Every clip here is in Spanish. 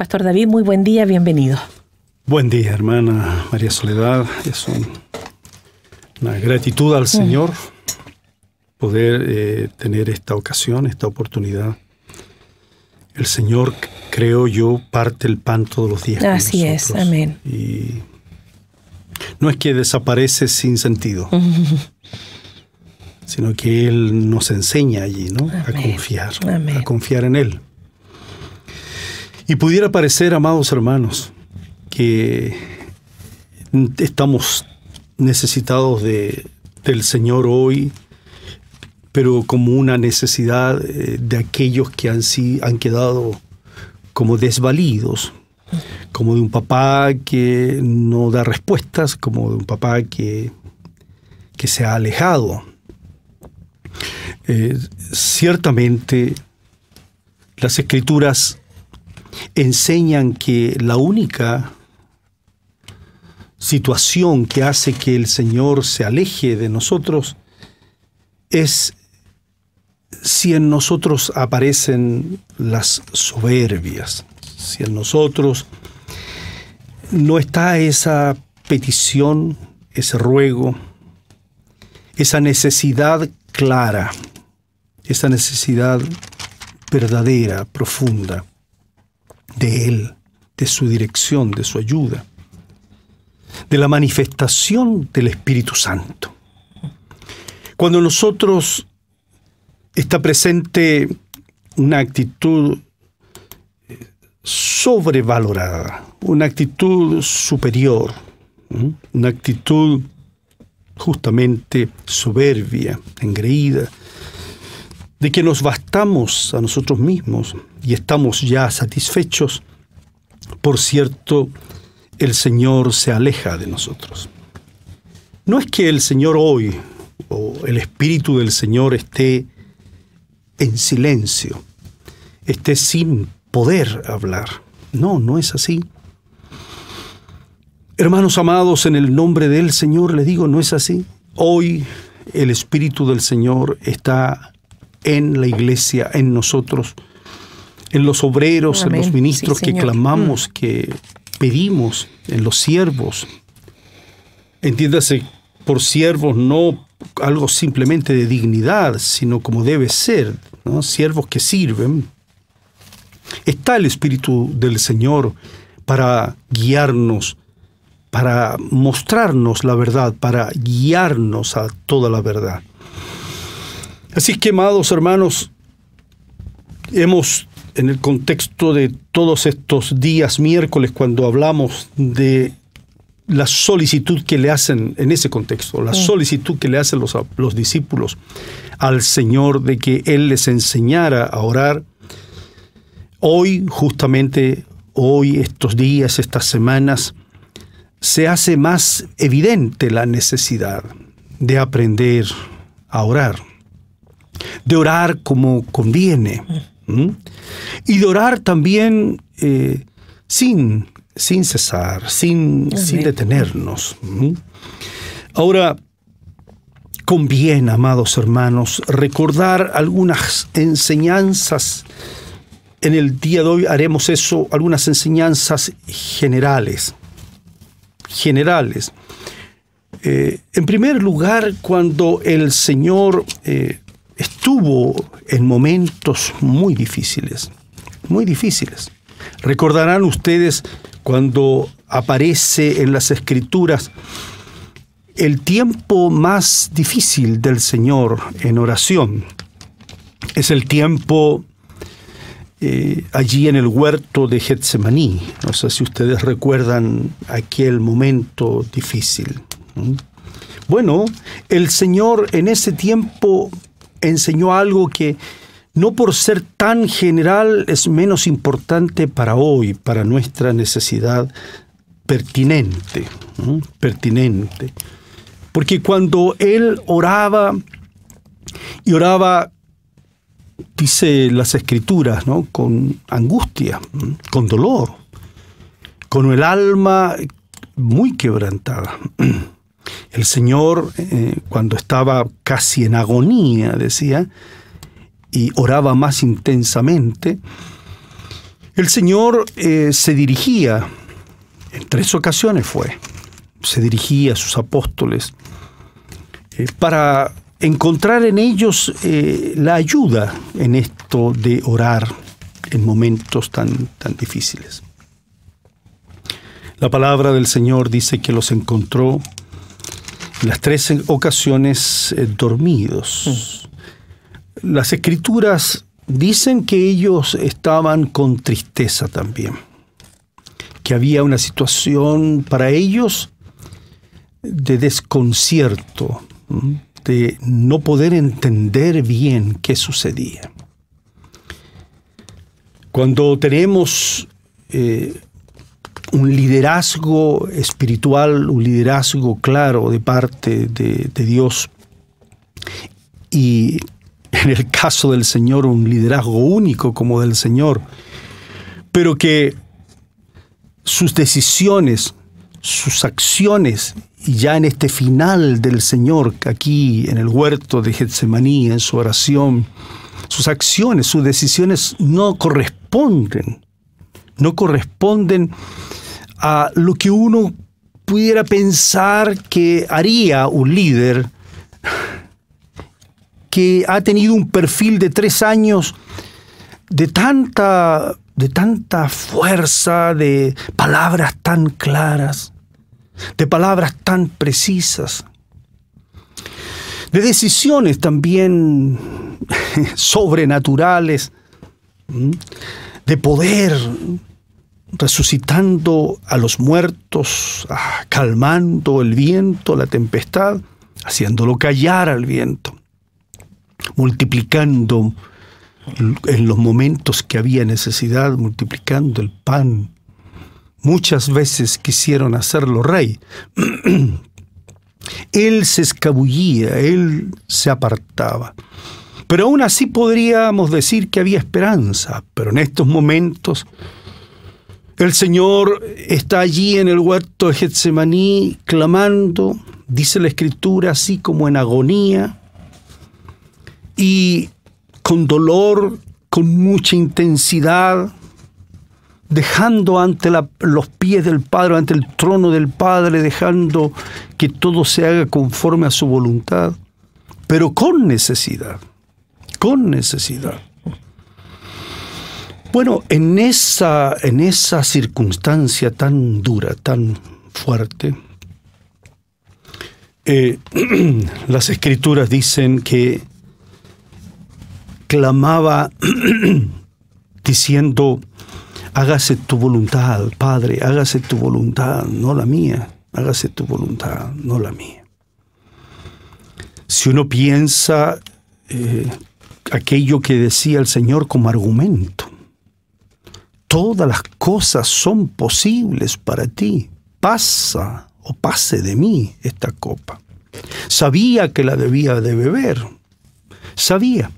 Pastor David, muy buen día, bienvenido. Buen día, hermana María Soledad. Es una gratitud al Señor poder tener esta ocasión, esta oportunidad. El Señor, creo yo, parte el pan todos los días. Así es, amén. Y no es que desaparece sin sentido, sino que Él nos enseña allí, ¿no? Amén. A confiar en Él. Y pudiera parecer, amados hermanos, que estamos necesitados del Señor hoy, pero como una necesidad de aquellos que han quedado como desvalidos, como de un papá que no da respuestas, como de un papá que se ha alejado. Ciertamente, las Escrituras enseñan que la única situación que hace que el Señor se aleje de nosotros es si en nosotros aparecen las soberbias, si en nosotros no está esa petición, ese ruego, esa necesidad clara, esa necesidad verdadera, profunda de Él, de su dirección, de su ayuda, de la manifestación del Espíritu Santo. Cuando nosotros está presente una actitud sobrevalorada, una actitud superior, una actitud justamente soberbia, engreída, de que nos bastamos a nosotros mismos y estamos ya satisfechos, por cierto, el Señor se aleja de nosotros. No es que el Señor hoy, o el Espíritu del Señor esté en silencio, esté sin poder hablar. No, no es así. Hermanos amados, en el nombre del Señor les digo, no es así. Hoy el Espíritu del Señor está en la iglesia, en nosotros, en los obreros, amén, en los ministros, sí, que clamamos, que pedimos, en los siervos. Entiéndase por siervos no algo simplemente de dignidad, sino como debe ser, ¿no? Siervos que sirven. Está el Espíritu del Señor para guiarnos, para mostrarnos la verdad, para guiarnos a toda la verdad. Así que, amados hermanos, hemos, en el contexto de todos estos días miércoles, cuando hablamos de la solicitud que le hacen, en ese contexto, la solicitud que le hacen los discípulos al Señor de que Él les enseñara a orar, hoy, justamente hoy, estos días, estas semanas, se hace más evidente la necesidad de aprender a orar, de orar como conviene, y de orar también sin cesar, sin detenernos. Ahora, conviene, amados hermanos, recordar algunas enseñanzas. En el día de hoy haremos eso, algunas enseñanzas generales. En primer lugar, cuando el Señor estuvo en momentos muy difíciles. Recordarán ustedes cuando aparece en las Escrituras el tiempo más difícil del Señor en oración. Es el tiempo allí en el huerto de Getsemaní. No sé si ustedes recuerdan aquel momento difícil. Bueno, el Señor en ese tiempo enseñó algo que no por ser tan general es menos importante para hoy, para nuestra necesidad pertinente. Porque cuando Él oraba, y oraba, dice las Escrituras, ¿no?, con angustia, con dolor, con el alma muy quebrantada. El Señor, cuando estaba casi en agonía, decía, y oraba más intensamente, El Señor se dirigía, en 3 ocasiones se dirigía a sus apóstoles para encontrar en ellos la ayuda en esto de orar en momentos tan difíciles. La palabra del Señor dice que los encontró en las 3 ocasiones dormidos. Las Escrituras dicen que ellos estaban con tristeza también, que había una situación para ellos de desconcierto, de no poder entender bien qué sucedía. Cuando tenemos un liderazgo espiritual, un liderazgo claro de parte de Dios, y en el caso del Señor un liderazgo único como del Señor, pero que sus decisiones, sus acciones, y ya en este final del Señor, aquí en el huerto de Getsemaní, en su oración, sus acciones, sus decisiones no corresponden a lo que uno pudiera pensar que haría un líder que ha tenido un perfil de 3 años de tanta fuerza, de palabras tan claras, de palabras tan precisas, de decisiones también sobrenaturales, de poder, resucitando a los muertos, calmando el viento, la tempestad, haciéndolo callar al viento, multiplicando en los momentos que había necesidad, multiplicando el pan. Muchas veces quisieron hacerlo rey. Él se escabullía, él se apartaba. Pero aún así podríamos decir que había esperanza. Pero en estos momentos el Señor está allí en el huerto de Getsemaní clamando, dice la Escritura, así como en agonía, y con dolor, con mucha intensidad, dejando ante los pies del Padre, ante el trono del Padre, dejando que todo se haga conforme a su voluntad, pero con necesidad, con necesidad. Bueno, en esa circunstancia tan dura, tan fuerte, las Escrituras dicen que clamaba diciendo: hágase tu voluntad, Padre, hágase tu voluntad, no la mía, hágase tu voluntad, no la mía. Si uno piensa aquello que decía el Señor como argumento, todas las cosas son posibles para ti, pasa o pase de mí esta copa. Sabía que la debía de beber, sabía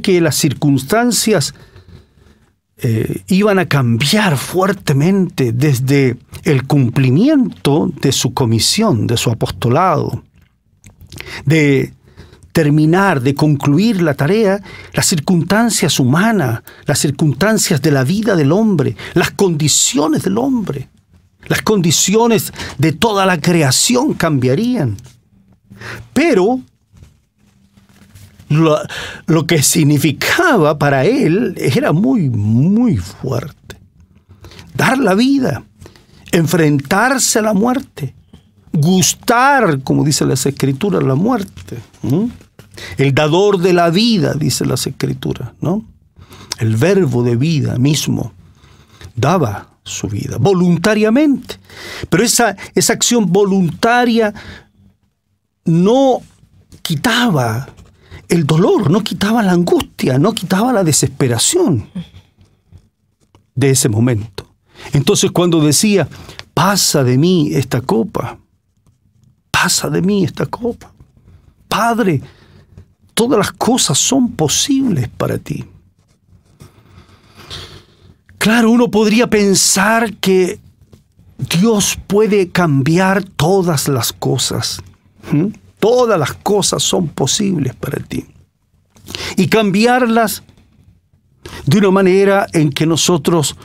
que las circunstancias iban a cambiar fuertemente desde el cumplimiento de su comisión, de su apostolado, de terminar, de concluir la tarea, las circunstancias humanas, las circunstancias de la vida del hombre, las condiciones del hombre, las condiciones de toda la creación cambiarían. Pero lo que significaba para él era muy, muy fuerte. Dar la vida, enfrentarse a la muerte, gustar, como dicen las Escrituras, la muerte. El dador de la vida, dicen las Escrituras, ¿no? El verbo de vida mismo daba su vida voluntariamente. Pero esa acción voluntaria no quitaba el dolor, no quitaba la angustia, no quitaba la desesperación de ese momento. Entonces, cuando decía: pasa de mí esta copa, pasa de mí esta copa, Padre, todas las cosas son posibles para ti. Claro, uno podría pensar que Dios puede cambiar todas las cosas. Todas las cosas son posibles para ti. Y cambiarlas de una manera en que nosotros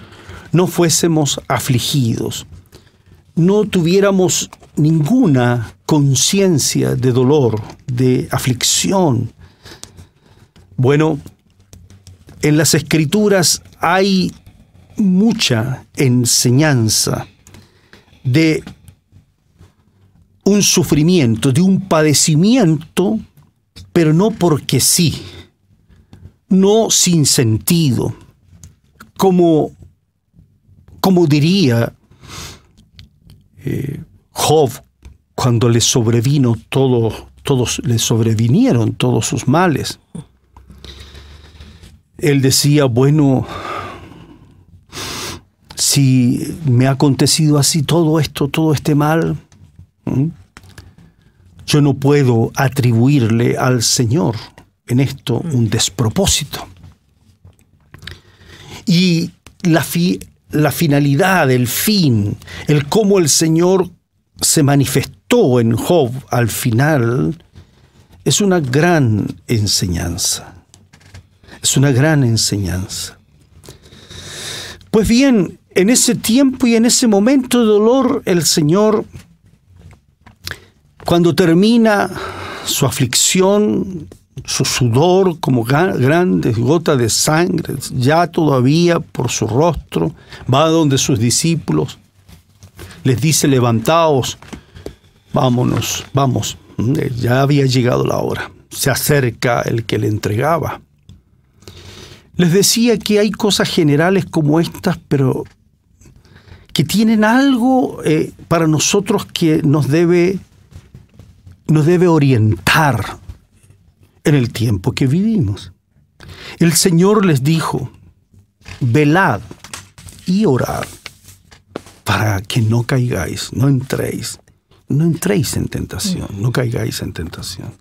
no fuésemos afligidos, no tuviéramos ninguna conciencia de dolor, de aflicción. Bueno, en las Escrituras hay mucha enseñanza de un sufrimiento, de un padecimiento, pero no porque sí, no sin sentido, como diría Job cuando le sobrevino le sobrevinieron todos sus males. Él decía, bueno, si me ha acontecido así todo esto, todo este mal, yo no puedo atribuirle al Señor en esto un despropósito. Y la finalidad, el fin, el cómo el Señor se manifestó en Job al final, es una gran enseñanza. Es una gran enseñanza. Pues bien, en ese tiempo y en ese momento de dolor, el Señor, cuando termina su aflicción, su sudor como grandes gotas de sangre, ya todavía por su rostro, va donde sus discípulos, les dice, levantaos, vámonos, vamos. Ya había llegado la hora. Se acerca el que le entregaba. Les decía que hay cosas generales como estas, pero que tienen algo para nosotros que nos debe orientar en el tiempo que vivimos. El Señor les dijo, velad y orad para que no caigáis, no entréis en tentación, no caigáis en tentación.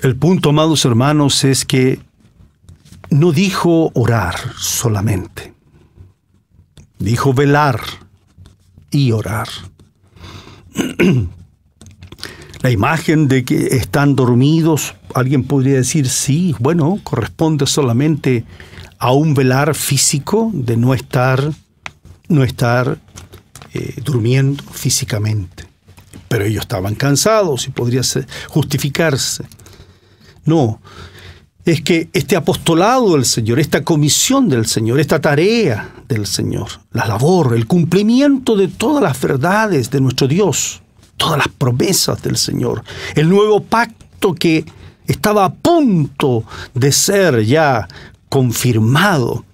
El punto, amados hermanos, es que no dijo orar solamente, dijo velar y orar. La imagen de que están dormidos, alguien podría decir, sí, bueno, corresponde solamente a un velar físico de no estar durmiendo físicamente. Pero ellos estaban cansados y podría justificarse. No, es que este apostolado del Señor, esta comisión del Señor, esta tarea del Señor, la labor, el cumplimiento de todas las verdades de nuestro Dios, todas las promesas del Señor, el nuevo pacto que estaba a punto de ser ya confirmado,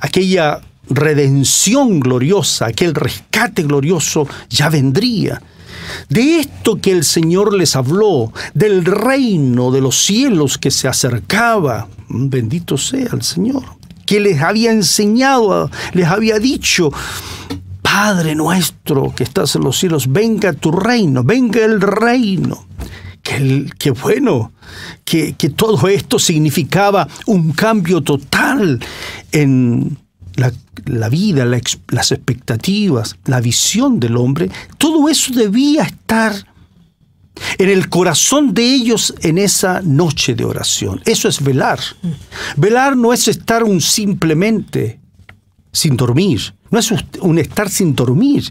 aquella redención gloriosa, aquel rescate glorioso ya vendría. De esto que el Señor les habló, del reino de los cielos que se acercaba, bendito sea el Señor, que les había enseñado, les había dicho, Padre nuestro que estás en los cielos, venga tu reino, venga el reino. Que todo esto significaba un cambio total en la vida, las expectativas, la visión del hombre. Todo eso debía estar en el corazón de ellos en esa noche de oración. Eso es velar. Velar no es estar simplemente sin dormir. No es un estar sin dormir.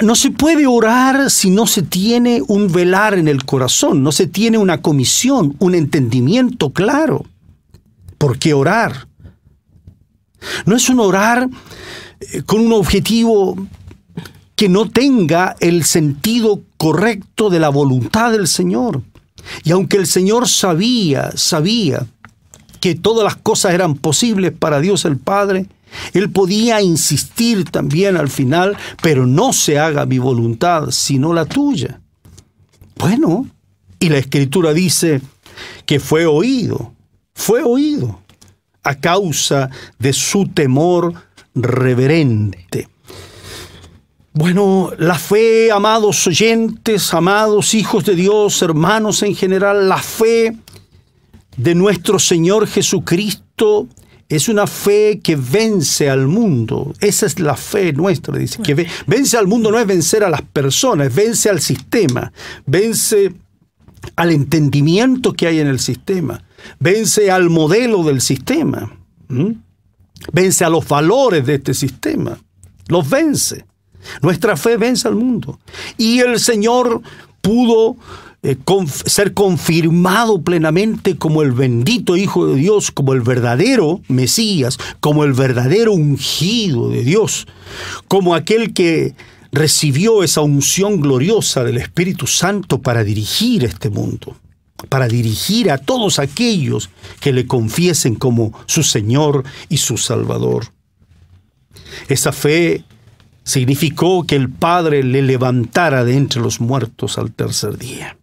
No se puede orar si no se tiene un velar en el corazón, no se tiene una comisión, un entendimiento claro. ¿Por qué orar? No es un orar con un objetivo que no tenga el sentido correcto de la voluntad del Señor. Y aunque el Señor sabía que todas las cosas eran posibles para Dios el Padre, Él podía insistir también al final, pero no se haga mi voluntad, sino la tuya. Bueno, y la Escritura dice que fue oído a causa de su temor reverente. Bueno, la fe, amados oyentes, amados hijos de Dios, hermanos en general, la fe de nuestro Señor Jesucristo es una fe que vence al mundo. Esa es la fe nuestra, dice. Que vence al mundo no es vencer a las personas, vence al sistema, vence al entendimiento que hay en el sistema, vence al modelo del sistema, vence a los valores de este sistema, los vence. Nuestra fe vence al mundo. Y el Señor pudo ser confirmado plenamente como el bendito Hijo de Dios, como el verdadero Mesías, como el verdadero ungido de Dios, como aquel que recibió esa unción gloriosa del Espíritu Santo para dirigir este mundo, para dirigir a todos aquellos que le confiesen como su Señor y su Salvador. Esa fe significó que el Padre le levantara de entre los muertos al tercer día.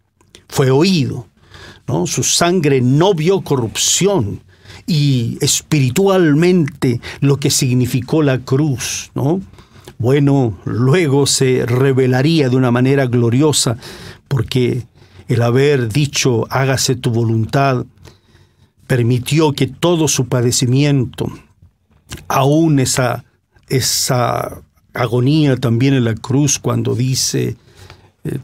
Fue oído, ¿no? Su sangre no vio corrupción, y espiritualmente lo que significó la cruz, ¿no? Bueno, luego se revelaría de una manera gloriosa, porque el haber dicho hágase tu voluntad permitió que todo su padecimiento, aún esa agonía también en la cruz cuando dice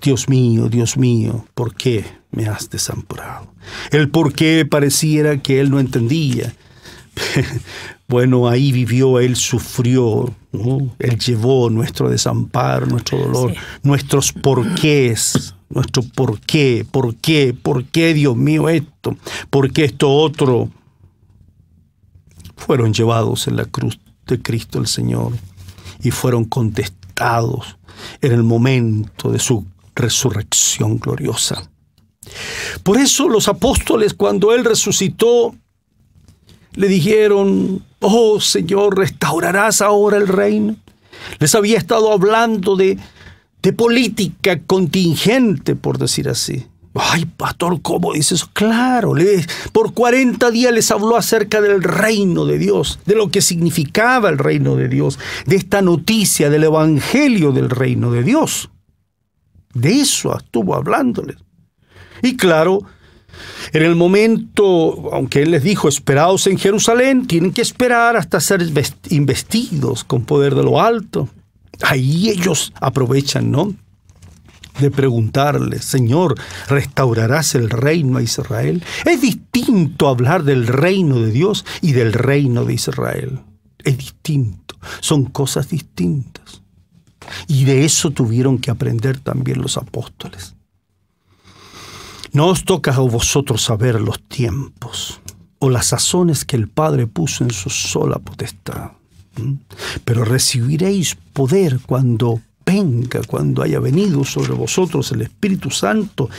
Dios mío, ¿por qué me has desamparado? El por qué pareciera que él no entendía. Bueno, ahí vivió, él sufrió, ¿no? Él llevó nuestro desamparo, nuestro dolor, sí, nuestros porqués, nuestro por qué, Dios mío, esto, por qué esto otro, fueron llevados en la cruz de Cristo el Señor y fueron contestados en el momento de su resurrección gloriosa. Por eso los apóstoles, cuando Él resucitó, le dijeron: oh Señor, ¿restaurarás ahora el reino? Les había estado hablando de política contingente, por decir así. Ay, pastor, ¿cómo dice eso? Claro, por 40 días les habló acerca del reino de Dios, de lo que significaba el reino de Dios, de esta noticia del evangelio del reino de Dios. De eso estuvo hablándoles. Y claro, en el momento, aunque Él les dijo, esperaos en Jerusalén, tienen que esperar hasta ser investidos con poder de lo alto. Ahí ellos aprovechan, ¿no?, de preguntarle: Señor, ¿restaurarás el reino a Israel? Es distinto hablar del reino de Dios y del reino de Israel. Es distinto, son cosas distintas. Y de eso tuvieron que aprender también los apóstoles. No os toca a vosotros saber los tiempos o las sazones que el Padre puso en su sola potestad. Pero recibiréis poder cuando venga, cuando haya venido sobre vosotros el Espíritu Santo,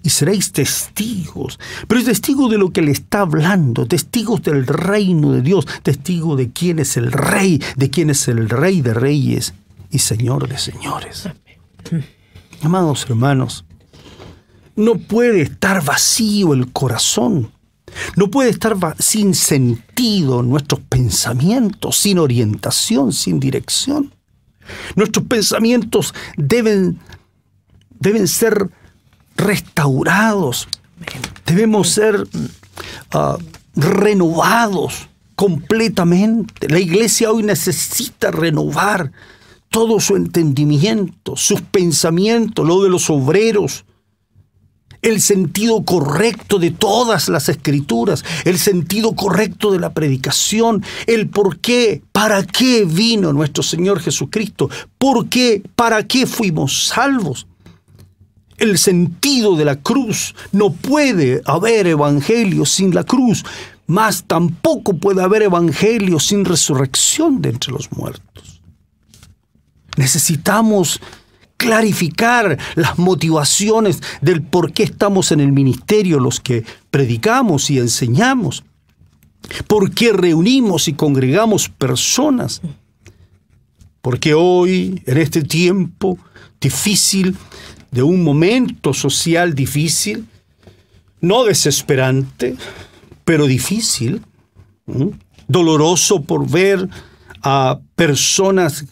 y seréis testigos. Pero es testigo de lo que le está hablando, testigos del reino de Dios, testigo de quién es el Rey, de quién es el Rey de Reyes y Señor de Señores. Amados hermanos, no puede estar vacío el corazón. No puede estar sin sentido nuestros pensamientos, sin orientación, sin dirección. Nuestros pensamientos deben ser restaurados. Debemos ser renovados completamente. La iglesia hoy necesita renovar todo su entendimiento, sus pensamientos, lo de los obreros, el sentido correcto de todas las escrituras, el sentido correcto de la predicación, el por qué, para qué vino nuestro Señor Jesucristo, por qué, para qué fuimos salvos. El sentido de la cruz. No puede haber evangelio sin la cruz, mas tampoco puede haber evangelio sin resurrección de entre los muertos. Necesitamos clarificar las motivaciones del por qué estamos en el ministerio, los que predicamos y enseñamos, por qué reunimos y congregamos personas. Porque hoy, en este tiempo difícil, de un momento social difícil, no desesperante, pero difícil, doloroso por ver a personas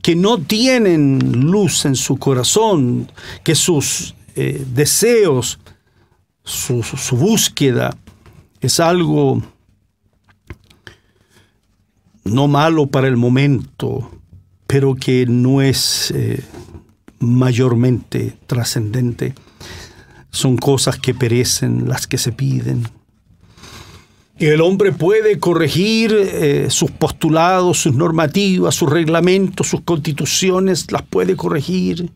que no tienen luz en su corazón, que sus deseos, su búsqueda es algo no malo para el momento, pero que no es mayormente trascendente. son cosas que perecen las que se piden. Y el hombre puede corregir sus postulados, sus normativas, sus reglamentos, sus constituciones, las puede corregir,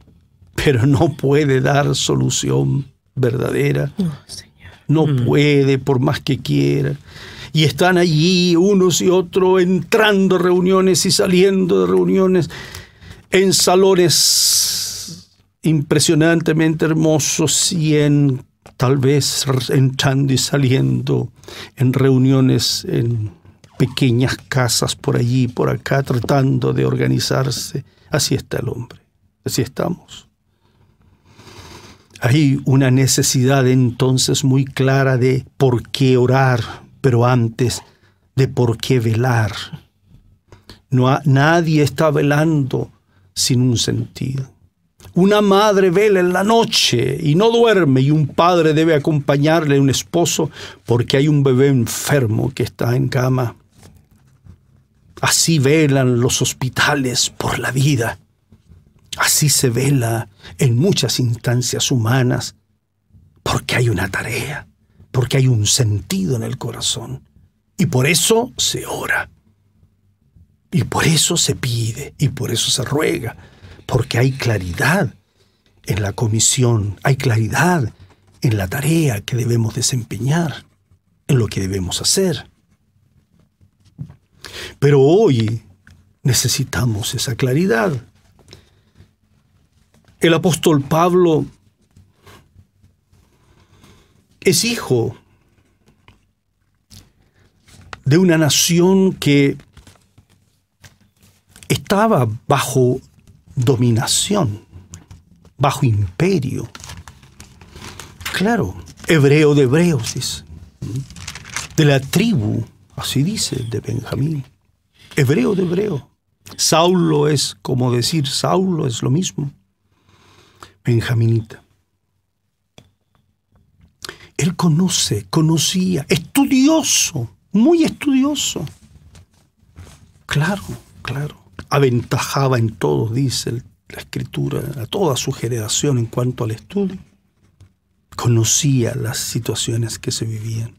pero no puede dar solución verdadera. No, Señor. No puede, por más que quiera. Y están allí unos y otros entrando a reuniones y saliendo de reuniones en salones impresionantemente hermosos y en tal vez entrando y saliendo en reuniones en pequeñas casas por allí, por acá, tratando de organizarse. Así está el hombre, así estamos. Hay una necesidad entonces muy clara de por qué orar, pero antes de por qué velar. Nadie está velando sin un sentido. Una madre vela en la noche y no duerme, y un padre debe acompañarle, un esposo, porque hay un bebé enfermo que está en cama. Así velan los hospitales por la vida. Así se vela en muchas instancias humanas, porque hay una tarea, porque hay un sentido en el corazón. Y por eso se ora, y por eso se pide, y por eso se ruega, porque hay claridad en la comisión, hay claridad en la tarea que debemos desempeñar, en lo que debemos hacer. Pero hoy necesitamos esa claridad. El apóstol Pablo es hijo de una nación que estaba bajo dominación, bajo imperio. Claro, hebreo de hebreos, dice. De la tribu, así dice, de Benjamín. Hebreo de hebreo. Saulo es como decir Saulo, es lo mismo. Benjaminita. Él conocía, estudioso, muy estudioso. Claro. Aventajaba en todo, dice la Escritura, a toda su generación en cuanto al estudio. Conocía las situaciones que se vivían.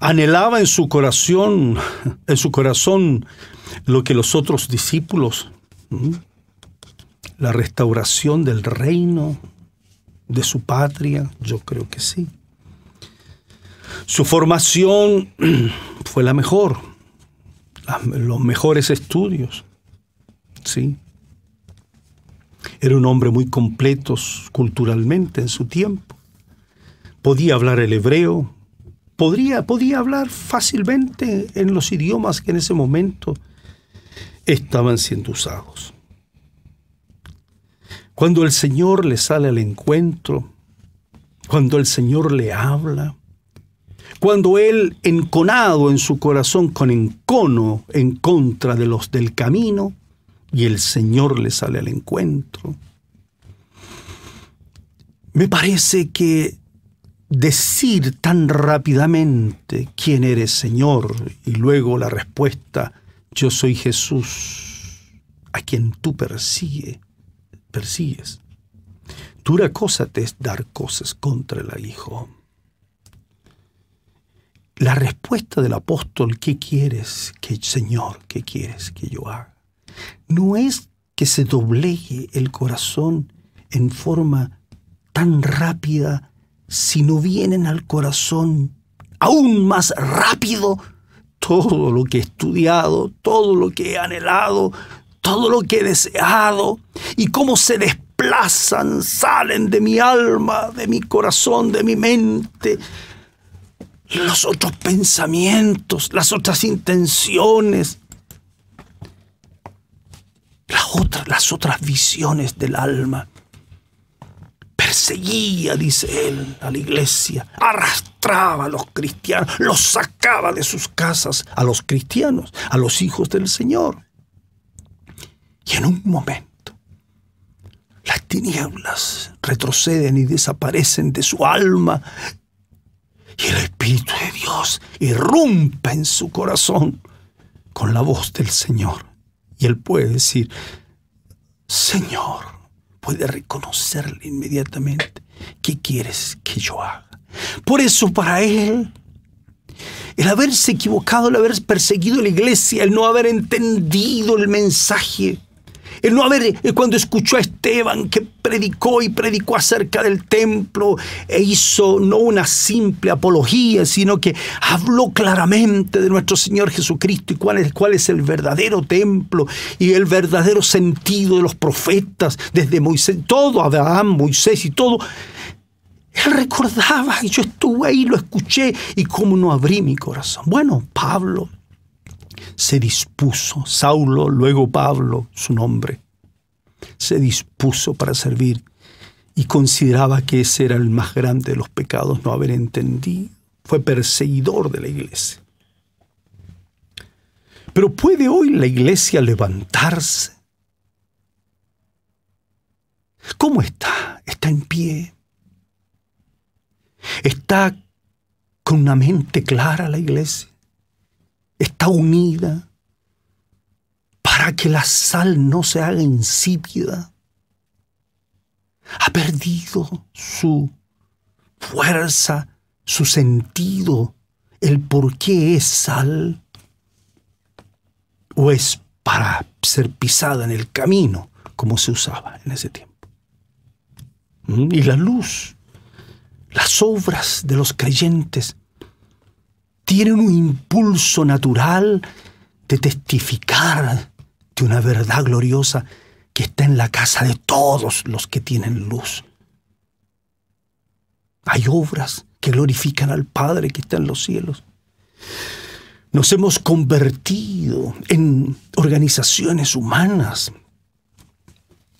Anhelaba en su corazón lo que los otros discípulos, la restauración del reino, de su patria, yo creo que sí. Su formación fue la mejor, los mejores estudios, sí. Era un hombre muy completo culturalmente en su tiempo. Podía hablar el hebreo, podía hablar fácilmente en los idiomas que en ese momento estaban siendo usados. Cuando el Señor le sale al encuentro, cuando el Señor le habla, cuando él, enconado en su corazón con encono en contra de los del camino, y el Señor le sale al encuentro, me parece que decir tan rápidamente quién eres, Señor, y luego la respuesta, yo soy Jesús, a quien tú persigues. Dura cosa te es dar cosas contra el aguijón. La respuesta del apóstol, ¿qué quieres, Señor? ¿Qué quieres que yo haga? No es que se doblegue el corazón en forma tan rápida, sino vienen al corazón aún más rápido todo lo que he estudiado, todo lo que he anhelado, todo lo que he deseado, y cómo se desplazan, salen de mi alma, de mi corazón, de mi mente, los otros pensamientos, las otras intenciones, las otras visiones del alma. Perseguía, dice él, a la iglesia, arrastraba a los cristianos, los sacaba de sus casas, a los cristianos, a los hijos del Señor. Y en un momento, las tinieblas retroceden y desaparecen de su alma, y el Espíritu de Dios irrumpe en su corazón con la voz del Señor. Y él puede decir, Señor, puede reconocerle inmediatamente. ¿qué quieres que yo haga? Por eso para él, el haberse equivocado, el haber perseguido la iglesia, el no haber entendido el mensaje, el no haber, cuando escuchó a Esteban que predicó acerca del templo e hizo no una simple apología, sino que habló claramente de nuestro Señor Jesucristo y cuál es el verdadero templo y el verdadero sentido de los profetas, desde Moisés, todo, Abraham, Moisés y todo. Él recordaba, y yo estuve ahí, lo escuché, y cómo no abrí mi corazón. Bueno, Pablo se dispuso, Saulo, luego Pablo, su nombre, se dispuso para servir y consideraba que ese era el más grande de los pecados, no haber entendido. Fue perseguidor de la iglesia. Pero ¿puede hoy la iglesia levantarse? ¿Cómo está? ¿Está en pie? ¿Está con una mente clara la iglesia? ¿Está unida para que la sal no se haga insípida? ¿Ha perdido su fuerza, su sentido, el por qué es sal? ¿O es para ser pisada en el camino, como se usaba en ese tiempo? Y la luz, las obras de los creyentes tienen un impulso natural de testificar de una verdad gloriosa que está en la casa de todos los que tienen luz. Hay obras que glorifican al Padre que está en los cielos. Nos hemos convertido en organizaciones humanas,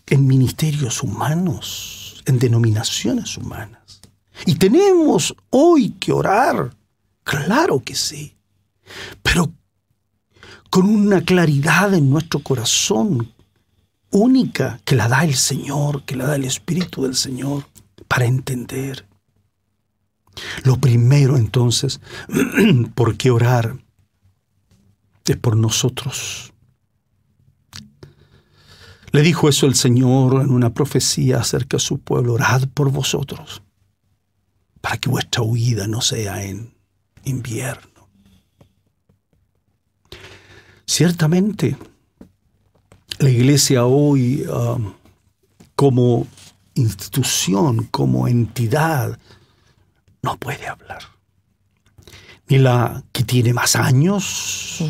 en ministerios humanos, en denominaciones humanas. Y tenemos hoy que orar, claro que sí, pero con una claridad en nuestro corazón única que la da el Señor, que la da el Espíritu del Señor para entender. Lo primero entonces, ¿por qué orar? Es por nosotros. Le dijo eso el Señor en una profecía acerca de su pueblo: orad por vosotros, para que vuestra huida no sea en invierno. Ciertamente, la iglesia hoy, como institución, como entidad, no puede hablar. Ni la que tiene más años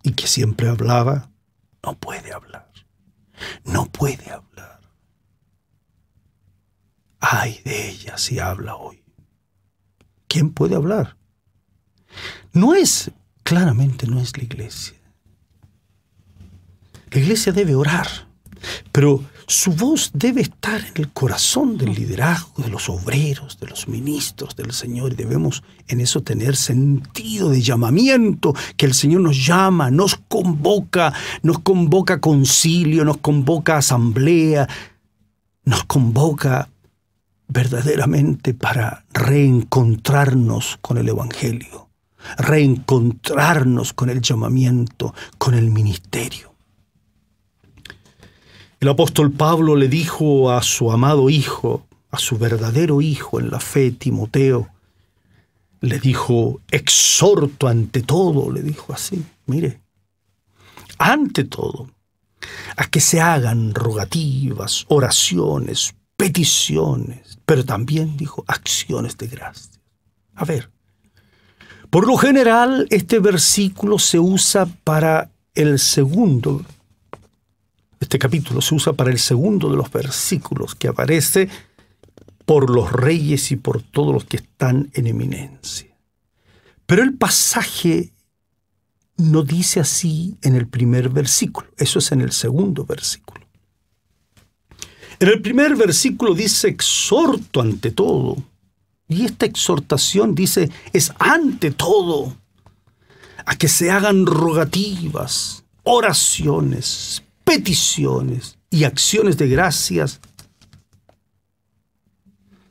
y que siempre hablaba, no puede hablar. No puede hablar. Ay de ella si habla hoy. ¿Quién puede hablar? Claramente no es la iglesia. La iglesia debe orar, pero su voz debe estar en el corazón del liderazgo, de los obreros, de los ministros del Señor. Y debemos en eso tener sentido de llamamiento, que el Señor nos llama, nos convoca a concilio, nos convoca a asamblea, nos convoca verdaderamente para reencontrarnos con el Evangelio, reencontrarnos con el llamamiento, con el ministerio. El apóstol Pablo le dijo a su amado hijo, a su verdadero hijo en la fe, Timoteo, le dijo: exhorto ante todo, le dijo así, mire, ante todo, a que se hagan rogativas, oraciones, peticiones, pero también dijo acciones de gracias. A ver, por lo general este versículo se usa para el segundo. Este capítulo se usa para el segundo de los versículos que aparece por los reyes y por todos los que están en eminencia. Pero el pasaje no dice así en el primer versículo. Eso es en el segundo versículo. En el primer versículo dice: exhorto ante todo. Y esta exhortación dice, es ante todo, a que se hagan rogativas, oraciones, peticiones y acciones de gracias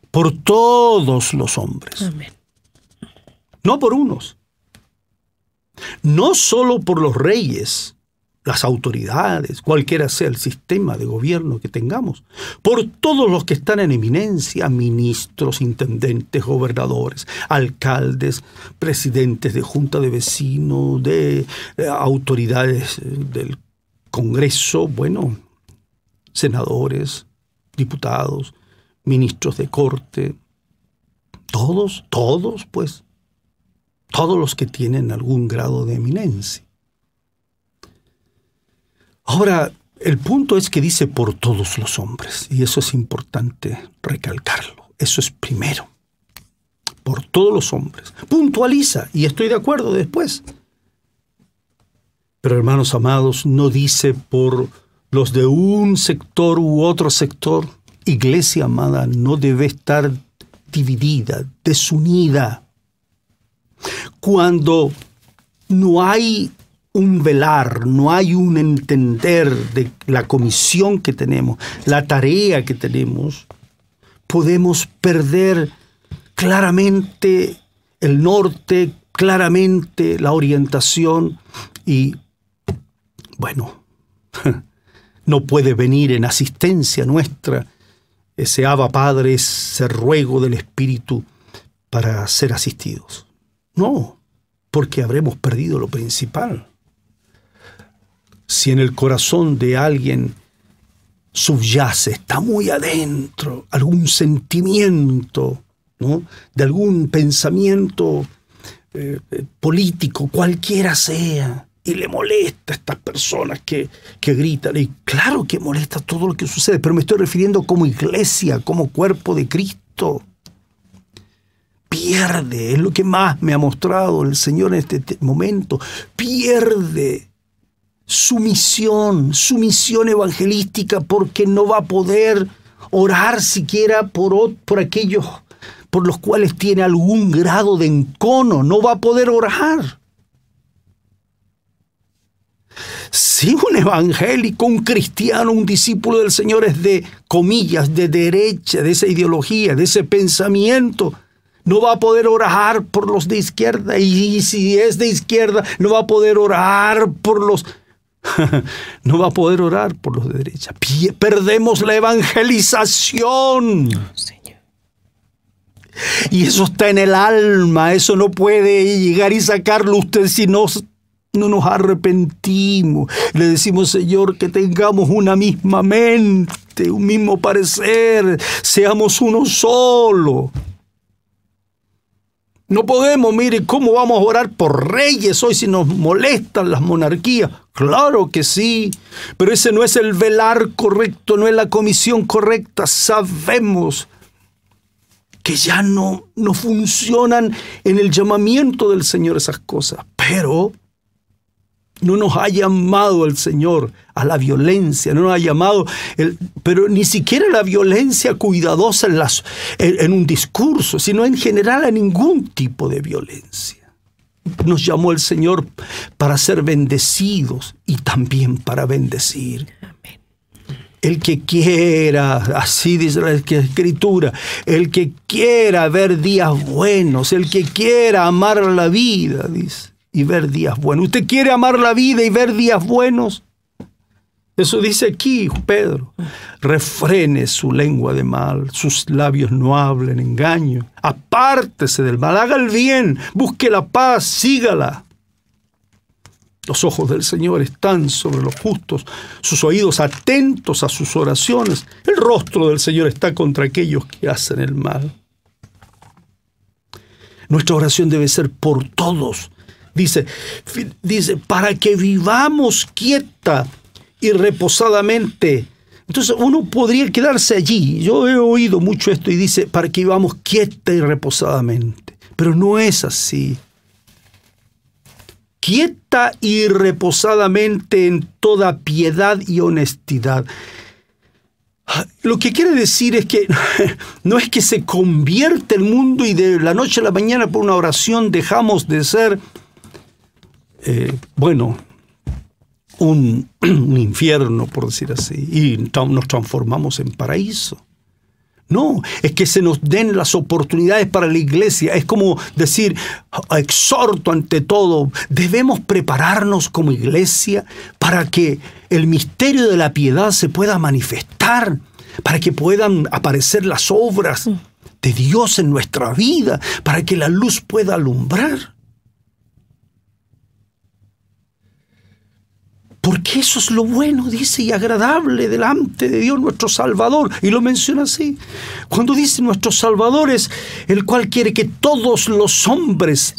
por todos los hombres. Amén. No por unos. No solo por los reyes, las autoridades, cualquiera sea el sistema de gobierno que tengamos, por todos los que están en eminencia, ministros, intendentes, gobernadores, alcaldes, presidentes de junta de vecinos, de autoridades del Congreso, bueno, senadores, diputados, ministros de corte, todos, pues, todos los que tienen algún grado de eminencia. Ahora, el punto es que dice por todos los hombres, y eso es importante recalcarlo. Eso es primero, por todos los hombres. Puntualiza, y estoy de acuerdo después. Pero, hermanos amados, no dice por los de un sector u otro sector. Iglesia amada no debe estar dividida, desunida. Cuando no hay un velar, no hay un entender de la comisión que tenemos, la tarea que tenemos, podemos perder claramente el norte, claramente la orientación y, bueno, no puede venir en asistencia nuestra ese Abba Padre, ese ruego del Espíritu para ser asistidos. No, porque habremos perdido lo principal. Si en el corazón de alguien subyace, está muy adentro, algún sentimiento, ¿no?, de algún pensamiento político, cualquiera sea, y le molesta a estas personas que gritan, y claro que molesta todo lo que sucede, pero me estoy refiriendo como iglesia, como cuerpo de Cristo. Pierde, es lo que más me ha mostrado el Señor en este momento, pierde su misión evangelística, porque no va a poder orar siquiera por aquellos por los cuales tiene algún grado de encono, no va a poder orar. Si un evangélico, un cristiano, un discípulo del Señor es de, comillas, de derecha, de esa ideología, de ese pensamiento, no va a poder orar por los de izquierda, y si es de izquierda, no va a poder orar por los... no va a poder orar por los de derecha. Perdemos la evangelización. Señor. Y eso está en el alma, eso no puede llegar y sacarlo usted si no nos arrepentimos. Le decimos, Señor, que tengamos una misma mente, un mismo parecer, seamos uno solo. No podemos, mire, ¿cómo vamos a orar por reyes hoy si nos molestan las monarquías? Claro que sí, pero ese no es el velar correcto, no es la comisión correcta. Sabemos que ya no funcionan en el llamamiento del Señor esas cosas, pero no nos ha llamado el Señor a la violencia, no nos ha llamado, pero ni siquiera la violencia cuidadosa en un discurso, sino en general a ningún tipo de violencia. Nos llamó el Señor para ser bendecidos y también para bendecir. Amén. El que quiera, así dice la Escritura, el que quiera ver días buenos, el que quiera amar la vida, dice, y ver días buenos. ¿Usted quiere amar la vida y ver días buenos? Eso dice aquí Pedro. Refrene su lengua de mal, sus labios no hablen engaño. Apártese del mal, haga el bien, busque la paz, sígala. Los ojos del Señor están sobre los justos, sus oídos atentos a sus oraciones. El rostro del Señor está contra aquellos que hacen el mal. Nuestra oración debe ser por todos. Dice, para que vivamos quieta y reposadamente. Entonces uno podría quedarse allí. Yo he oído mucho esto y dice, para que vivamos quieta y reposadamente. Pero no es así. Quieta y reposadamente en toda piedad y honestidad. Lo que quiere decir es que no es que se convierte el mundo y de la noche a la mañana por una oración dejamos de ser, un infierno, por decir así, y nos transformamos en paraíso. No, es que se nos den las oportunidades para la iglesia. Es como decir, exhorto ante todo, debemos prepararnos como iglesia para que el misterio de la piedad se pueda manifestar, para que puedan aparecer las obras de Dios en nuestra vida, para que la luz pueda alumbrar. Porque eso es lo bueno, dice, y agradable delante de Dios nuestro Salvador. Y lo menciona así. Cuando dice nuestro Salvador es el cual quiere que todos los hombres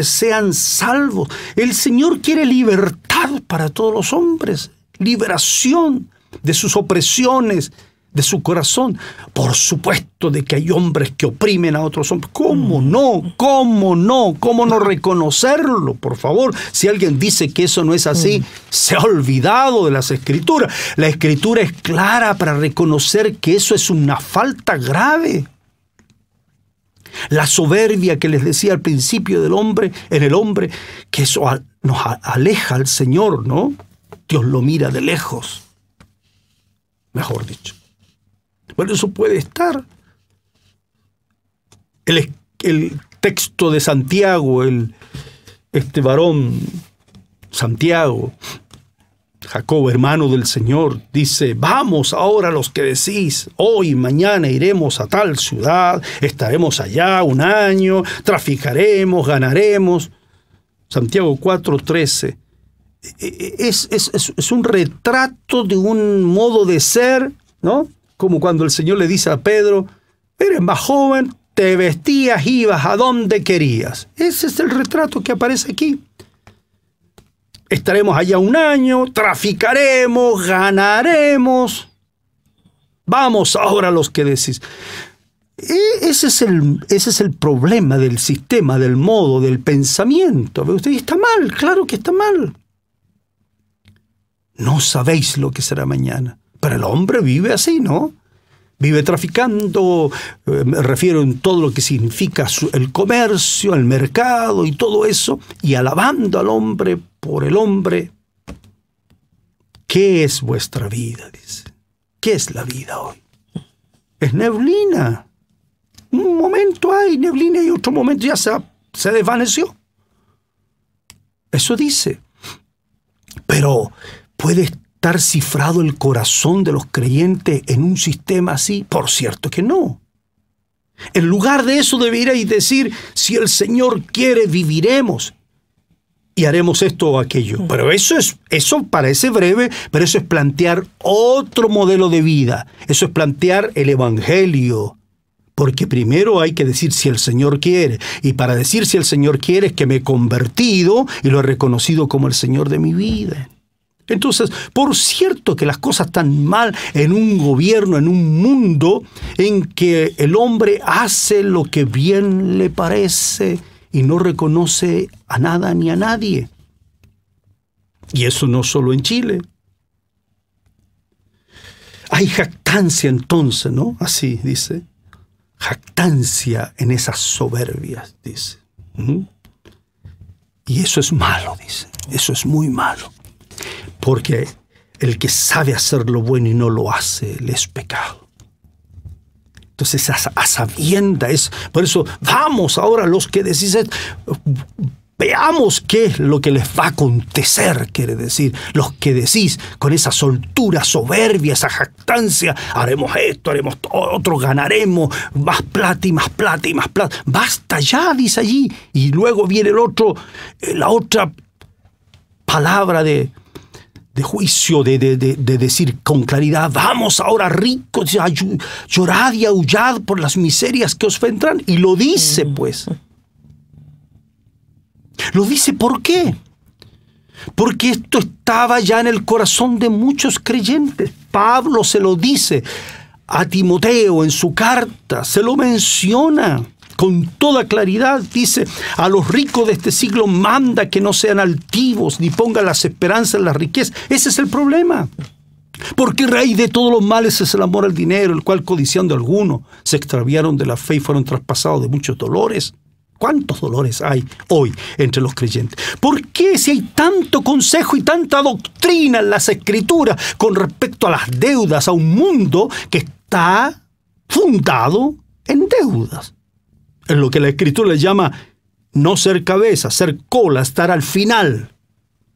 sean salvos. El Señor quiere libertad para todos los hombres. Liberación de sus opresiones, de su corazón. Por supuesto de que hay hombres que oprimen a otros hombres. ¿Cómo no? ¿Cómo no? ¿Cómo no reconocerlo? Por favor, si alguien dice que eso no es así, se ha olvidado de las Escrituras. La Escritura es clara para reconocer que eso es una falta grave. La soberbia que les decía al principio del hombre, en el hombre, que eso nos aleja al Señor, ¿no? Dios lo mira de lejos, mejor dicho. Bueno, eso puede estar. El texto de Santiago, este varón Santiago, Jacobo, hermano del Señor, dice, vamos ahora los que decís, hoy, mañana iremos a tal ciudad, estaremos allá un año, traficaremos, ganaremos. Santiago 4:13. Es un retrato de un modo de ser, ¿no? Como cuando el Señor le dice a Pedro, eres más joven, te vestías, ibas a donde querías. Ese es el retrato que aparece aquí. Estaremos allá un año, traficaremos, ganaremos. Vamos ahora los que decís. Ese es el problema del sistema, del modo, del pensamiento. Usted está mal, claro que está mal. No sabéis lo que será mañana. Pero el hombre vive así, ¿no? Vive traficando, me refiero en todo lo que significa el comercio, el mercado y todo eso, y alabando al hombre por el hombre. ¿Qué es vuestra vida? Dice. ¿Qué es la vida hoy? Es neblina. Un momento hay neblina y otro momento ya se desvaneció. Eso dice. Pero ¿puede estar cifrado el corazón de los creyentes en un sistema así? Por cierto que no. En lugar de eso deberíais decir, si el Señor quiere, viviremos y haremos esto o aquello. Pero eso parece breve, pero eso es plantear otro modelo de vida. Eso es plantear el Evangelio. Porque primero hay que decir si el Señor quiere. Y para decir si el Señor quiere es que me he convertido y lo he reconocido como el Señor de mi vida. Entonces, por cierto que las cosas están mal en un gobierno, en un mundo en que el hombre hace lo que bien le parece y no reconoce a nada ni a nadie. Y eso no solo en Chile. Hay jactancia entonces, ¿no? Así dice. Jactancia en esas soberbias, dice. Y eso es malo, dice. Eso es muy malo. Porque el que sabe hacer lo bueno y no lo hace, le es pecado. Entonces, a sabienda es... Por eso, vamos ahora los que decís, veamos qué es lo que les va a acontecer, quiere decir. Los que decís con esa soltura soberbia, esa jactancia, haremos esto, haremos otro, ganaremos, más plata y más plata y más plata. Basta ya, dice allí. Y luego viene la otra palabra de juicio, de decir con claridad, vamos ahora ricos, llorad y aullad por las miserias que os vendrán. Y lo dice, pues. Lo dice, ¿por qué? Porque esto estaba ya en el corazón de muchos creyentes. Pablo se lo dice a Timoteo en su carta, se lo menciona con toda claridad. Dice, a los ricos de este siglo manda que no sean altivos ni pongan las esperanzas en las riquezas. Ese es el problema. Porque raíz de todos los males es el amor al dinero, el cual codiciando algunos se extraviaron de la fe y fueron traspasados de muchos dolores. ¿Cuántos dolores hay hoy entre los creyentes? ¿Por qué si hay tanto consejo y tanta doctrina en las Escrituras con respecto a las deudas, a un mundo que está fundado en deudas. Es lo que la Escritura le llama no ser cabeza, ser cola, estar al final,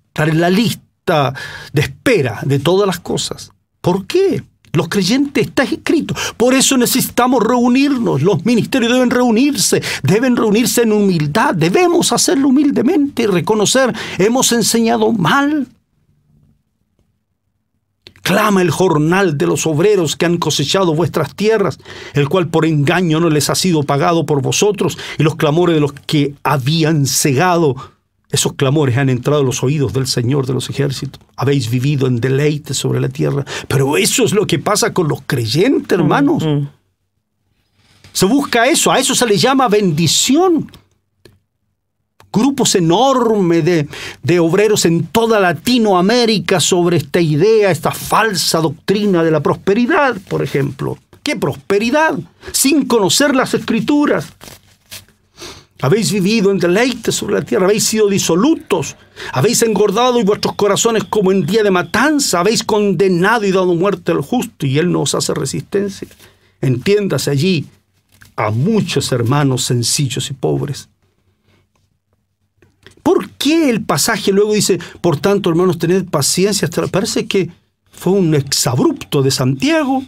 estar en la lista de espera de todas las cosas. ¿Por qué? Los creyentes, está escrito. Por eso necesitamos reunirnos. Los ministerios deben reunirse en humildad. Debemos hacerlo humildemente y reconocer, hemos enseñado mal. Clama el jornal de los obreros que han cosechado vuestras tierras, el cual por engaño no les ha sido pagado por vosotros, y los clamores de los que habían cegado. Esos clamores han entrado a los oídos del Señor de los ejércitos. Habéis vivido en deleite sobre la tierra. Pero eso es lo que pasa con los creyentes, hermanos. Se busca eso, a eso se le llama bendición. Grupos enormes de obreros en toda Latinoamérica sobre esta idea, esta falsa doctrina de la prosperidad, por ejemplo. ¿Qué prosperidad? Sin conocer las Escrituras. Habéis vivido en deleite sobre la tierra, habéis sido disolutos, habéis engordado y vuestros corazones como en día de matanza, habéis condenado y dado muerte al justo, y él no os hace resistencia. Entiéndase allí a muchos hermanos sencillos y pobres. ¿Por qué el pasaje luego dice, por tanto, hermanos, tened paciencia? Parece que fue un exabrupto de Santiago.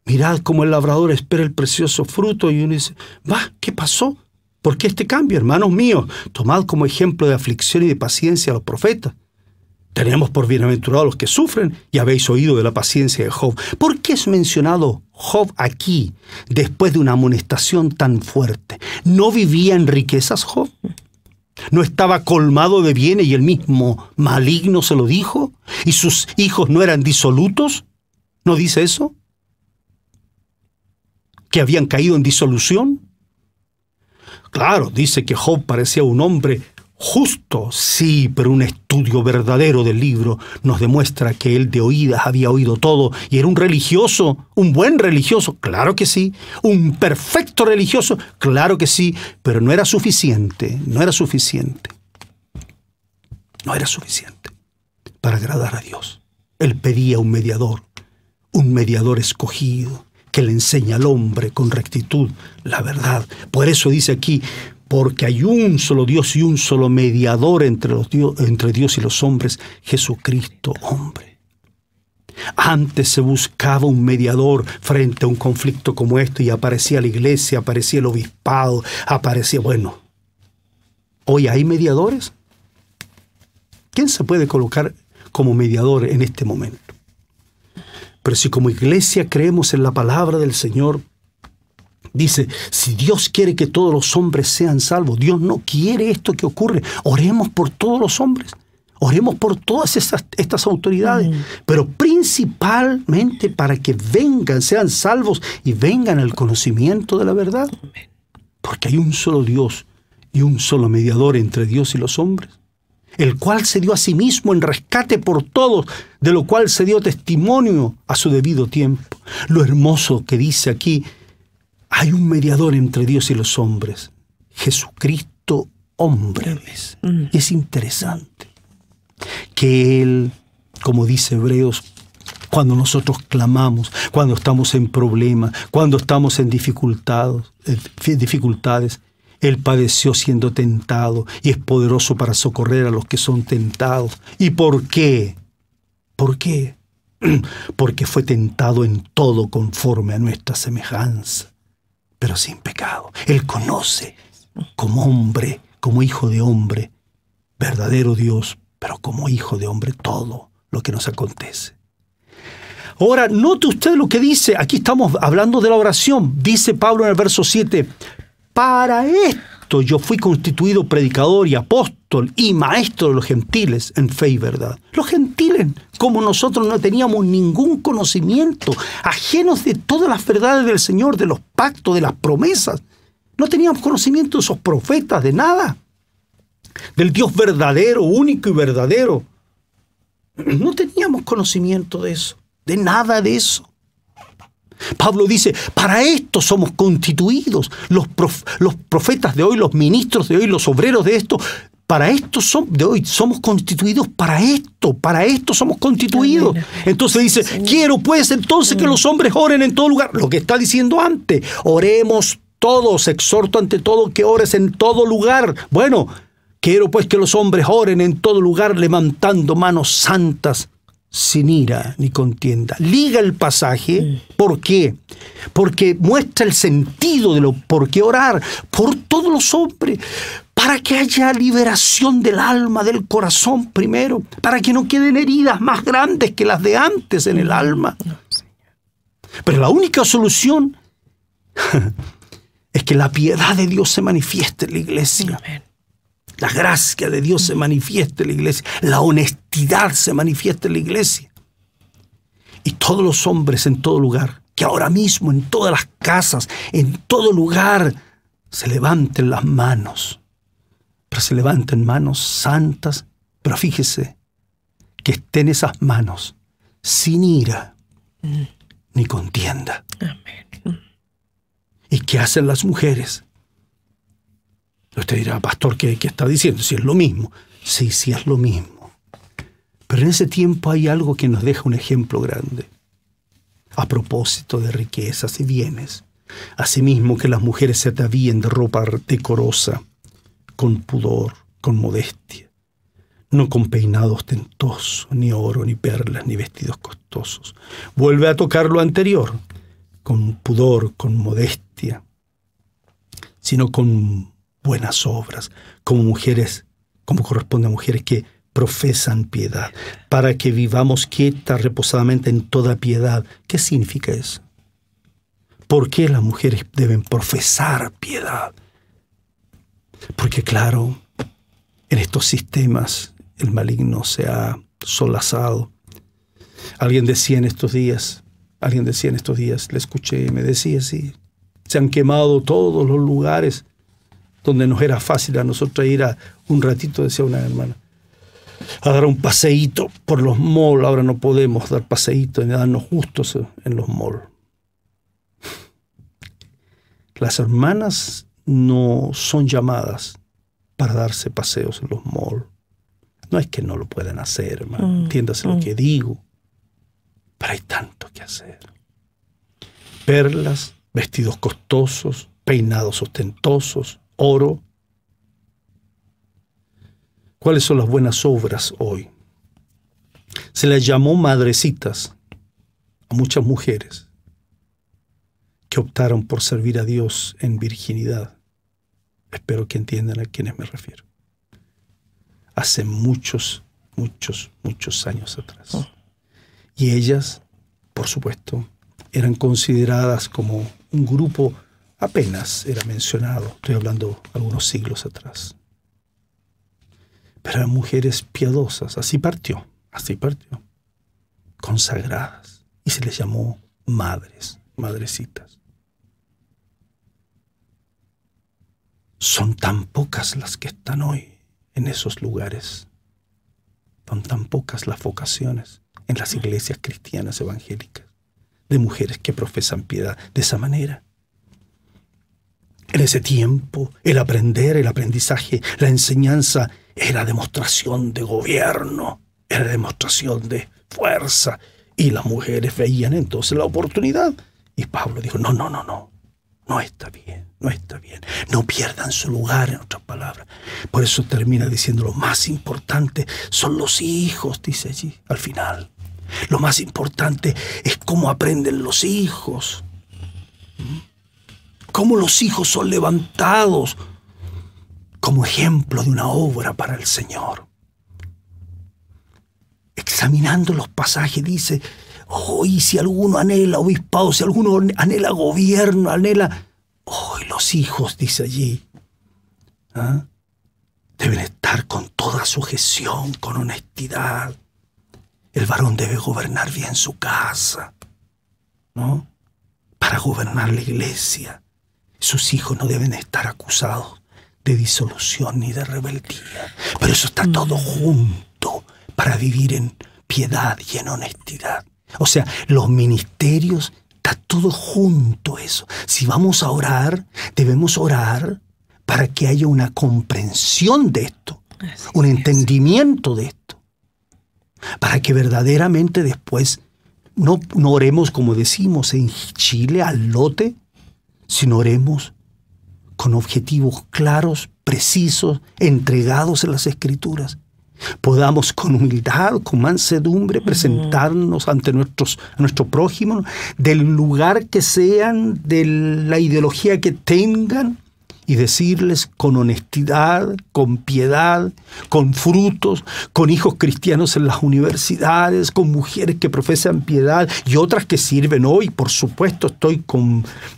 Mirad cómo el labrador espera el precioso fruto, y uno dice, ¿qué pasó? ¿Por qué este cambio, hermanos míos? Tomad como ejemplo de aflicción y de paciencia a los profetas. Tenemos por bienaventurados los que sufren, y habéis oído de la paciencia de Job. ¿Por qué es mencionado Job aquí, después de una amonestación tan fuerte? ¿No vivía en riquezas Job? ¿No estaba colmado de bienes y el mismo maligno se lo dijo? ¿Y sus hijos no eran disolutos? ¿No dice eso? ¿Que habían caído en disolución? Claro, dice que Job parecía un hombre justo, sí, pero un estudio verdadero del libro nos demuestra que él de oídas había oído todo y era un religioso, un buen religioso, claro que sí, un perfecto religioso, claro que sí, pero no era suficiente para agradar a Dios. Él pedía un mediador escogido, que le enseña al hombre con rectitud la verdad. Por eso dice aquí, porque hay un solo Dios y un solo mediador entre Dios y los hombres, Jesucristo, hombre. Antes se buscaba un mediador frente a un conflicto como este y aparecía la iglesia, aparecía el obispado, ¿hoy hay mediadores? ¿Quién se puede colocar como mediador en este momento? Pero si como iglesia creemos en la palabra del Señor, dice, si Dios quiere que todos los hombres sean salvos, Dios no quiere esto que ocurre. Oremos por todos los hombres, oremos por todas estas autoridades, pero principalmente para que vengan, sean salvos y vengan al conocimiento de la verdad. Porque hay un solo Dios y un solo mediador entre Dios y los hombres, el cual se dio a sí mismo en rescate por todos, de lo cual se dio testimonio a su debido tiempo. Lo hermoso que dice aquí, hay un mediador entre Dios y los hombres, Jesucristo, hombre. Es interesante que Él, como dice Hebreos, cuando nosotros clamamos, cuando estamos en problemas, cuando estamos en dificultades, Él padeció siendo tentado y es poderoso para socorrer a los que son tentados. ¿Y por qué? ¿Por qué? Porque fue tentado en todo conforme a nuestra semejanza, pero sin pecado. Él conoce como hombre, como hijo de hombre, verdadero Dios, pero como hijo de hombre todo lo que nos acontece. Ahora, note usted lo que dice. Aquí estamos hablando de la oración. Dice Pablo en el verso 7, para esto yo fui constituido predicador y apóstol y maestro de los gentiles en fe y verdad. Los gentiles, como nosotros, no teníamos ningún conocimiento, ajenos de todas las verdades del Señor, de los pactos, de las promesas. No teníamos conocimiento de esos profetas, de nada. Del Dios verdadero, único y verdadero. No teníamos conocimiento de eso, de nada de eso. Pablo dice, para esto somos constituidos, los profetas de hoy, los ministros de hoy, los obreros de esto, Para esto de hoy somos constituidos para esto somos constituidos. Entonces dice, quiero pues entonces que los hombres oren en todo lugar. Lo que está diciendo antes, oremos todos, exhorto ante todo que ores en todo lugar. Bueno, quiero pues que los hombres oren en todo lugar levantando manos santas, sin ira ni contienda. Liga el pasaje. ¿Por qué? Porque muestra el sentido de por qué orar por todos los hombres, para que haya liberación del alma, del corazón primero, para que no queden heridas más grandes que las de antes en el alma. Pero la única solución es que la piedad de Dios se manifieste en la iglesia. Amén. La gracia de Dios se manifiesta en la iglesia. La honestidad se manifiesta en la iglesia. Y todos los hombres en todo lugar, que ahora mismo en todas las casas, en todo lugar, se levanten las manos. Pero se levanten manos santas. Pero fíjese, que estén esas manos sin ira ni contienda. Amén. ¿Y qué hacen las mujeres? Usted dirá, pastor, ¿qué está diciendo? Si es lo mismo. Sí, es lo mismo. Pero en ese tiempo hay algo que nos deja un ejemplo grande. A propósito de riquezas y bienes. Asimismo que las mujeres se atavíen de ropa decorosa, con pudor, con modestia. No con peinado ostentoso, ni oro, ni perlas, ni vestidos costosos. Vuelve a tocar lo anterior. Con pudor, con modestia. Sino con buenas obras, como mujeres, como corresponde a mujeres que profesan piedad, para que vivamos quietas, reposadamente en toda piedad. ¿Qué significa eso? ¿Por qué las mujeres deben profesar piedad? Porque claro, en estos sistemas el maligno se ha solazado. Alguien decía en estos días, le escuché, me decía así, se han quemado todos los lugares donde nos era fácil a nosotros ir a un ratito, decía una hermana, a dar un paseíto por los malls. Ahora no podemos dar paseítos ni darnos gustos en los malls. Las hermanas no son llamadas para darse paseos en los malls. No es que no lo puedan hacer, hermano. Entiéndase lo que digo. Pero hay tanto que hacer. Perlas, vestidos costosos, peinados ostentosos, oro. ¿Cuáles son las buenas obras hoy? Se les llamó madrecitas a muchas mujeres que optaron por servir a Dios en virginidad. Espero que entiendan a quiénes me refiero. Hace muchos años atrás. Y ellas, por supuesto, eran consideradas como un grupo apenas era mencionado. Estoy hablando algunos siglos atrás. Pero eran mujeres piadosas. Así partió. Consagradas. Y se les llamó madrecitas. Son tan pocas las que están hoy en esos lugares. Son tan pocas las vocaciones en las iglesias cristianas evangélicas de mujeres que profesan piedad de esa manera. En ese tiempo, el aprender, el aprendizaje, la enseñanza era demostración de gobierno, era demostración de fuerza. Y las mujeres veían entonces la oportunidad. Y Pablo dijo, no está bien. No pierdan su lugar, en otras palabras. Por eso termina diciendo, lo más importante son los hijos, dice allí, al final. Lo más importante es cómo aprenden los hijos. Cómo los hijos son levantados como ejemplo de una obra para el Señor. Examinando los pasajes dice, y si alguno anhela obispado, si alguno anhela gobierno, y los hijos, dice allí, deben estar con toda sujeción, con honestidad. El varón debe gobernar bien su casa, ¿no? Para gobernar la iglesia. Sus hijos no deben estar acusados de disolución ni de rebeldía. Pero eso está todo junto para vivir en piedad y en honestidad. O sea, los ministerios, está todo junto eso. Si vamos a orar, debemos orar para que haya una comprensión de esto. un entendimiento de esto, para que verdaderamente después no oremos como decimos en Chile al lote, sino oremos con objetivos claros, precisos, entregados en las Escrituras. Podamos con humildad, con mansedumbre, presentarnos ante nuestro prójimo, del lugar que sean, de la ideología que tengan, y decirles con honestidad, con piedad, con frutos, con hijos cristianos en las universidades, con mujeres que profesan piedad y otras que sirven hoy. Por supuesto, estoy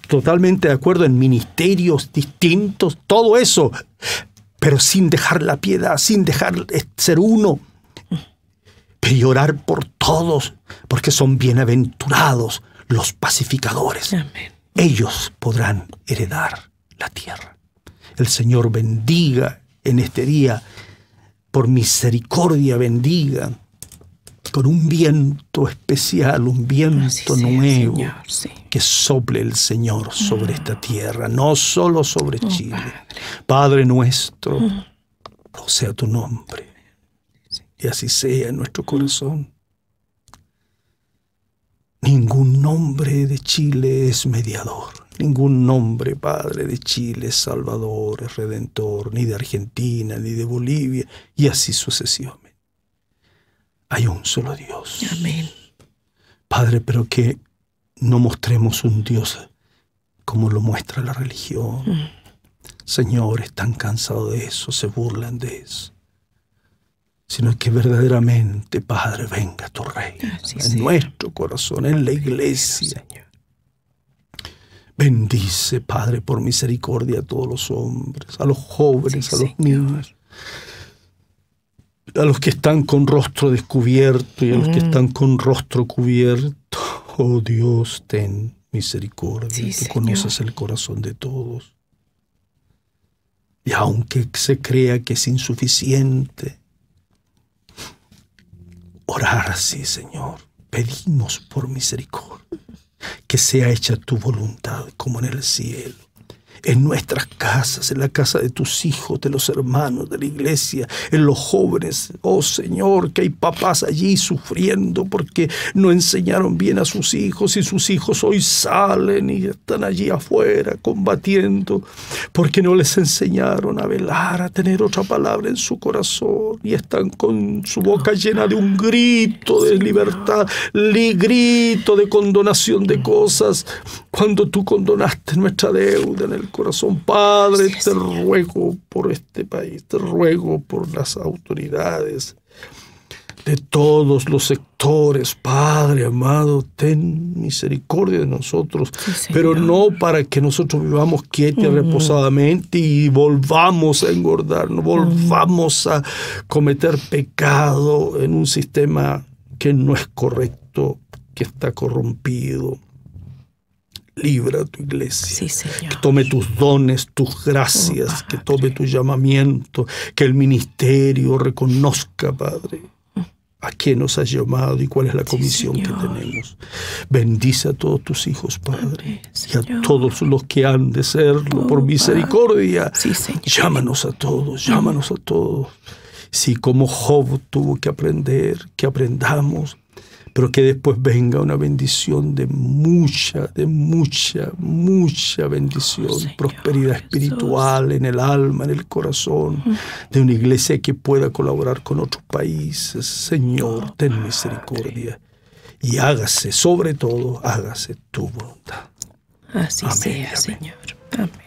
totalmente de acuerdo en ministerios distintos, todo eso, pero sin dejar la piedad, sin dejar ser uno. Y orar por todos, porque son bienaventurados los pacificadores. Amén. Ellos podrán heredar la tierra. El Señor bendiga en este día, por misericordia bendiga, con un viento especial, un viento nuevo, Señor, sí, que sople el Señor sobre esta tierra, no solo sobre Chile. Padre nuestro, o sea tu nombre, y así sea en nuestro corazón. Ningún nombre de Chile es mediador. Ningún nombre, Padre, de Chile es Salvador, es Redentor, ni de Argentina, ni de Bolivia, y así sucesivamente. Hay un solo Dios. Amén. Padre, pero que no mostremos un Dios como lo muestra la religión. Señor, están cansados de eso, se burlan de eso. Sino que verdaderamente, Padre, venga tu reino en nuestro corazón, en la iglesia. Señor. Bendice, Padre, por misericordia a todos los hombres, a los jóvenes, a los niños, a los que están con rostro descubierto y a los que están con rostro cubierto. Oh Dios, ten misericordia. Tú conoces el corazón de todos. Y aunque se crea que es insuficiente orar así, Señor, pedimos por misericordia. Que sea hecha tu voluntad como en el cielo, en nuestras casas, en la casa de tus hijos, de los hermanos de la iglesia, en los jóvenes. Oh Señor, que hay papás allí sufriendo porque no enseñaron bien a sus hijos y sus hijos hoy salen y están allí afuera combatiendo porque no les enseñaron a velar, a tener otra palabra en su corazón y están con su boca llena de un grito de libertad, grito de condonación de cosas, cuando tú condonaste nuestra deuda en el corazón. Padre, te ruego por este país, te ruego por las autoridades de todos los sectores. Padre amado, ten misericordia de nosotros, pero no para que nosotros vivamos quietos y reposadamente y volvamos a engordarnos, volvamos a cometer pecado en un sistema que no es correcto, que está corrompido. Libra a tu iglesia, que tome tus dones, tus gracias, que tome tu llamamiento, que el ministerio reconozca, Padre, a quién nos has llamado y cuál es la comisión que tenemos. Bendice a todos tus hijos, Padre, y a todos los que han de serlo, por misericordia. Llámanos a todos, llámanos a todos. Si como Job tuvo que aprender, que aprendamos, pero que después venga una bendición de mucha bendición, prosperidad espiritual en el alma, en el corazón, de una iglesia que pueda colaborar con otros países. Señor, ten misericordia y hágase, sobre todo, hágase tu voluntad. Así sea, Señor. Amén.